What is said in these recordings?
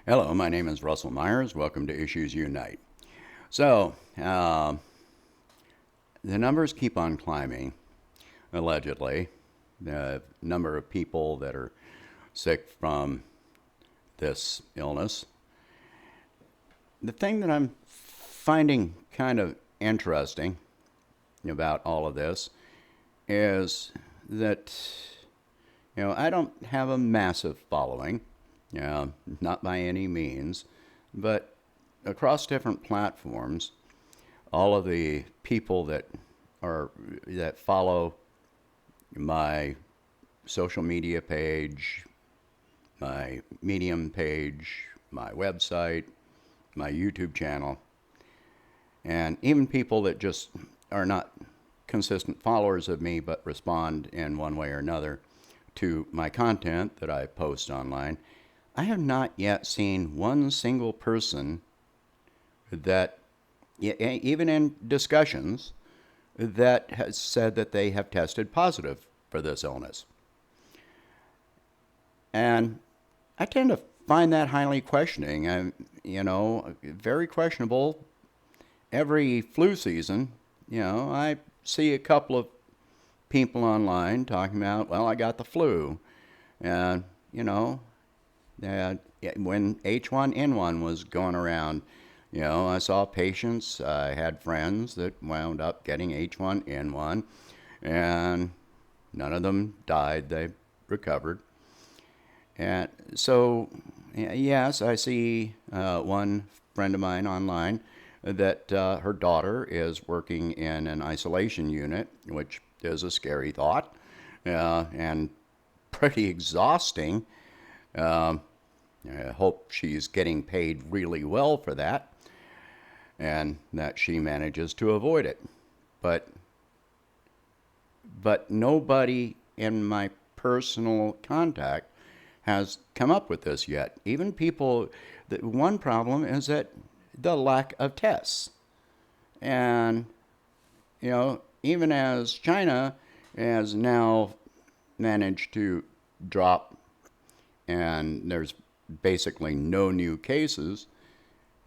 Hello, my name is Russell Myers. Welcome to Issues Unite. So, the numbers keep on climbing, allegedly. The number of people that are sick from this illness. The thing that I'm finding kind of interesting about all of this is that, I don't have a massive following, not by any means, but across different platforms, all of the people that follow my social media page, my Medium page, my website, my YouTube channel, and even people that just are not consistent followers of me but respond in one way or another to my content that I post online. I have not yet seen one single person that, even in discussions, that has said that they have tested positive for this illness. And I tend to find that highly questioning. Very questionable. Every flu season, I see a couple of people online talking about, well, I got the flu. And, when H1N1 was going around, I saw patients, I had friends that wound up getting H1N1, and none of them died. They recovered. And so, yes, I see one friend of mine online that her daughter is working in an isolation unit, which is a scary thought and pretty exhausting. I hope she's getting paid really well for that and that she manages to avoid it. But nobody in my personal contact has come up with this yet. Even people, the one problem is that the lack of tests. And, even as China has now managed to drop and there's basically no new cases,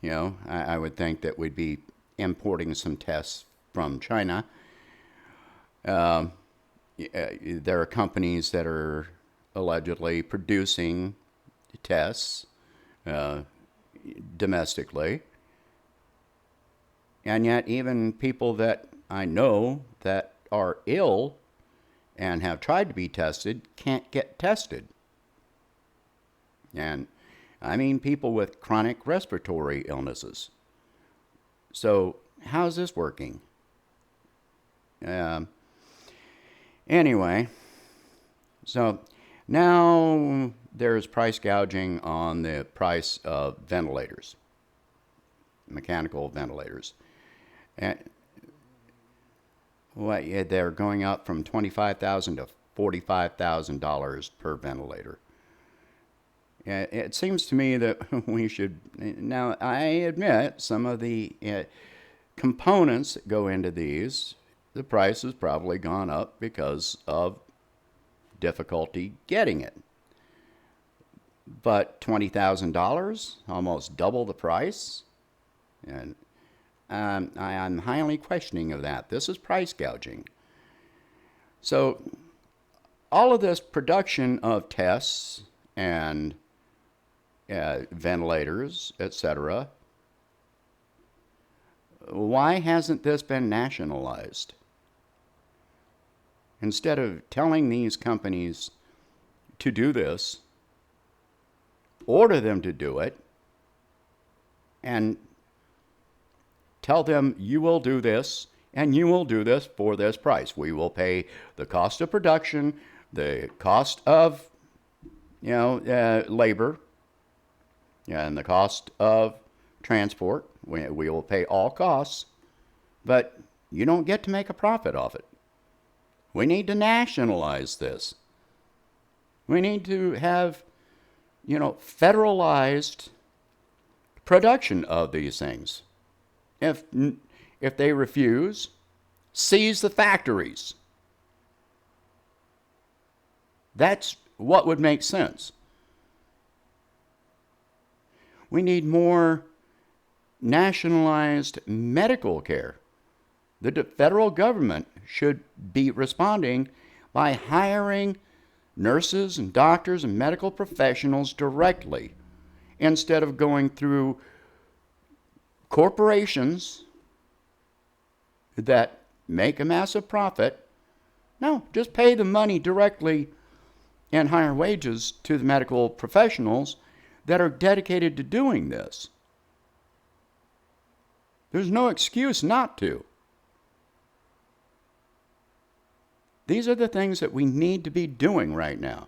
I would think that we'd be importing some tests from China. There are companies that are allegedly producing tests domestically. And yet, even people that I know that are ill and have tried to be tested can't get tested. And I mean people with chronic respiratory illnesses. So, how's this working? Um, anyway, so now there's price gouging on the price of ventilators, mechanical ventilators. And they're going up from $25,000 to $45,000 per ventilator. It seems to me that we should. Now, I admit some of the components that go into these, the price has probably gone up because of difficulty getting it. But $20,000, almost double the price, and I'm highly questioning of that. This is price gouging. So all of this production of tests and ventilators, etc., why hasn't this been nationalized? Instead of telling these companies to do this, order them to do it, and tell them you will do this and you will do this for this price. We will pay the cost of production, the cost of labor, and the cost of transport. We will pay all costs, but you don't get to make a profit off it. We need to nationalize this. We need to have, federalized production of these things. If they refuse, seize the factories. That's what would make sense. We need more nationalized medical care. The federal government should be responding by hiring nurses and doctors and medical professionals directly instead of going through corporations that make a massive profit. No, just pay the money directly and higher wages to the medical professionals that are dedicated to doing this. There's no excuse not to. These are the things that we need to be doing right now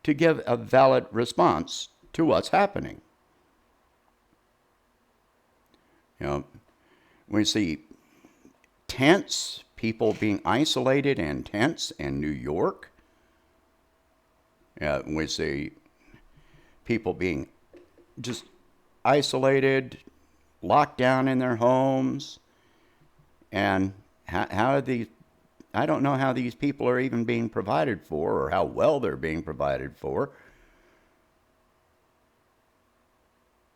to give a valid response to what's happening. You know, we see tents, people being isolated in tents in New York. We see people being just isolated, locked down in their homes. And how are these, I don't know how these people are even being provided for or how well they're being provided for.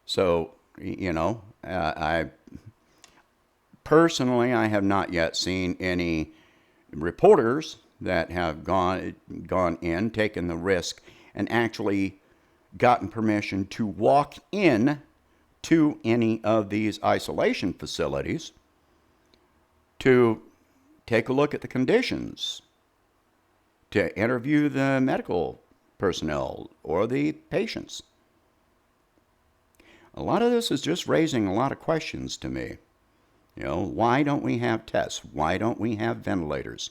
So, I personally, I have not yet seen any reporters that have gone in, taken the risk, and actually gotten permission to walk in to any of these isolation facilities to take a look at the conditions, to interview the medical personnel or the patients. A lot of this is just raising a lot of questions to me. Why don't we have tests? Why don't we have ventilators?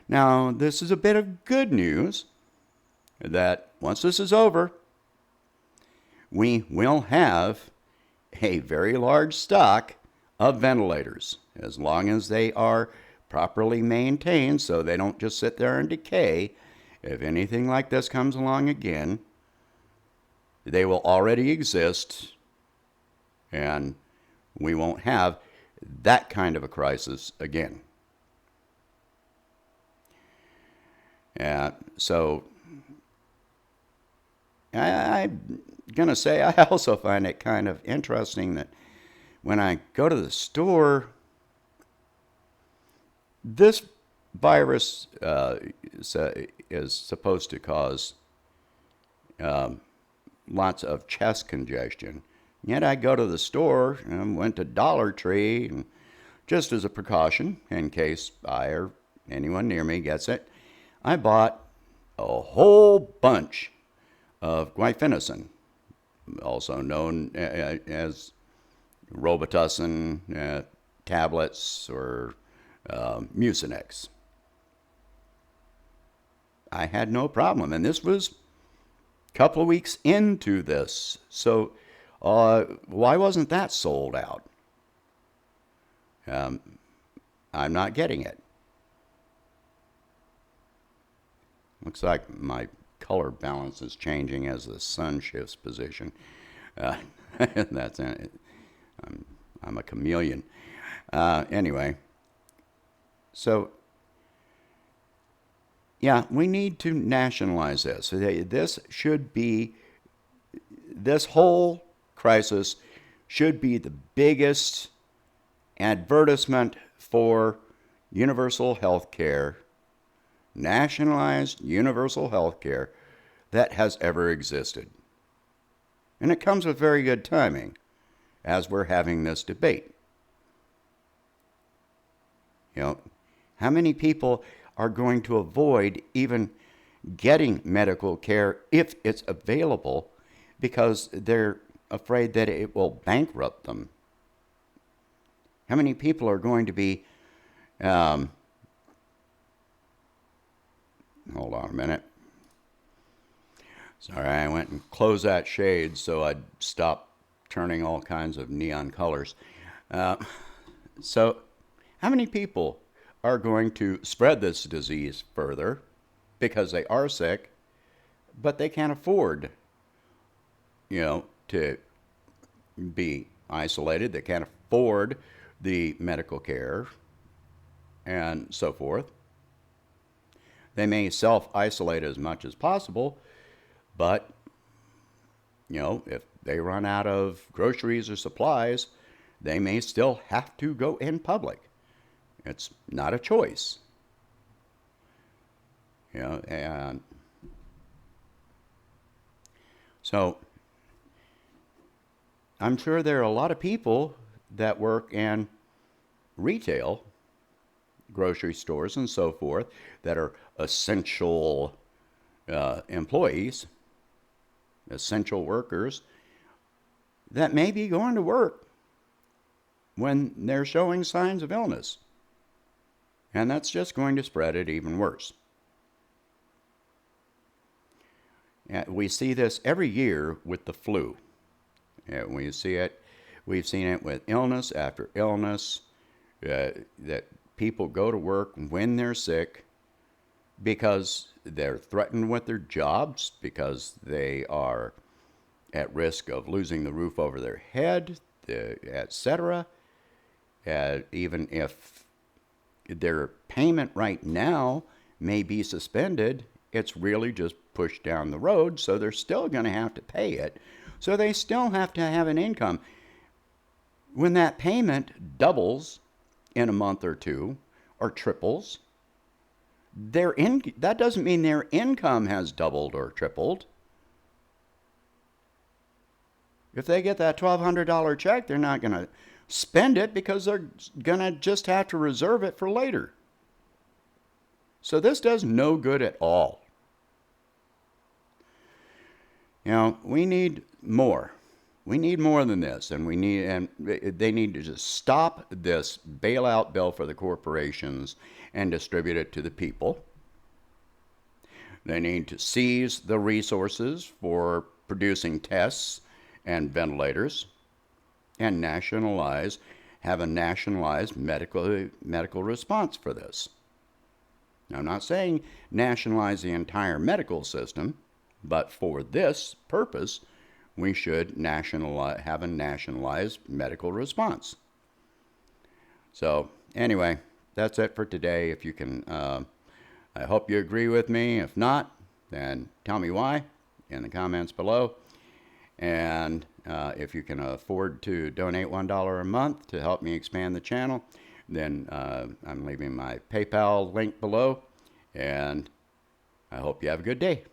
Now, this is a bit of good news that once this is over, we will have a very large stock of ventilators, as long as they are properly maintained so they don't just sit there and decay. If anything like this comes along again, they will already exist, and we won't have that kind of a crisis again. So I'm going to say I also find it kind of interesting that when I go to the store, this virus is supposed to cause lots of chest congestion. Yet I go to the store and went to Dollar Tree, and just as a precaution, in case I or anyone near me gets it, I bought a whole bunch of guaifenesin, also known as Robitussin tablets or Mucinex. I had no problem, and this was a couple of weeks into this. So why wasn't that sold out? I'm not getting it. Looks like my color balance is changing as the sun shifts position. That's it. I'm a chameleon. Anyway, so yeah, we need to nationalize this. This whole crisis should be the biggest advertisement for universal health care, nationalized universal health care, that has ever existed. And it comes with very good timing as we're having this debate. How many people are going to avoid even getting medical care if it's available because they're afraid that it will bankrupt them? How many people are going to be, hold on a minute. Sorry, I went and closed that shade so I'd stop turning all kinds of neon colors. So how many people are going to spread this disease further because they are sick, but they can't afford, to be isolated? They can't afford the medical care and so forth. They may self-isolate as much as possible, but, if they run out of groceries or supplies, they may still have to go in public. It's not a choice. And so I'm sure there are a lot of people that work in retail, grocery stores, and so forth that are essential employees, essential workers that may be going to work when they're showing signs of illness. And that's just going to spread it even worse. We see this every year with the flu. We've seen it with illness after illness, that people go to work when they're sick because they're threatened with their jobs, because they are at risk of losing the roof over their head, etc. Even if their payment right now may be suspended, it's really just pushed down the road, so they're still going to have to pay it. So they still have to have an income. When that payment doubles in a month or two, or triples, that doesn't mean their income has doubled or tripled. If they get that $1,200 check, they're not going to spend it because they're going to just have to reserve it for later. So this does no good at all. We need more. We need more than this, and they need to just stop this bailout bill for the corporations and distribute it to the people. They need to seize the resources for producing tests and ventilators, and have a nationalized medical response for this. Now, I'm not saying nationalize the entire medical system, but for this purpose, we should have a nationalized medical response. So anyway, that's it for today. If you can, I hope you agree with me. If not, then tell me why in the comments below. And if you can afford to donate $1 a month to help me expand the channel, then I'm leaving my PayPal link below. And I hope you have a good day.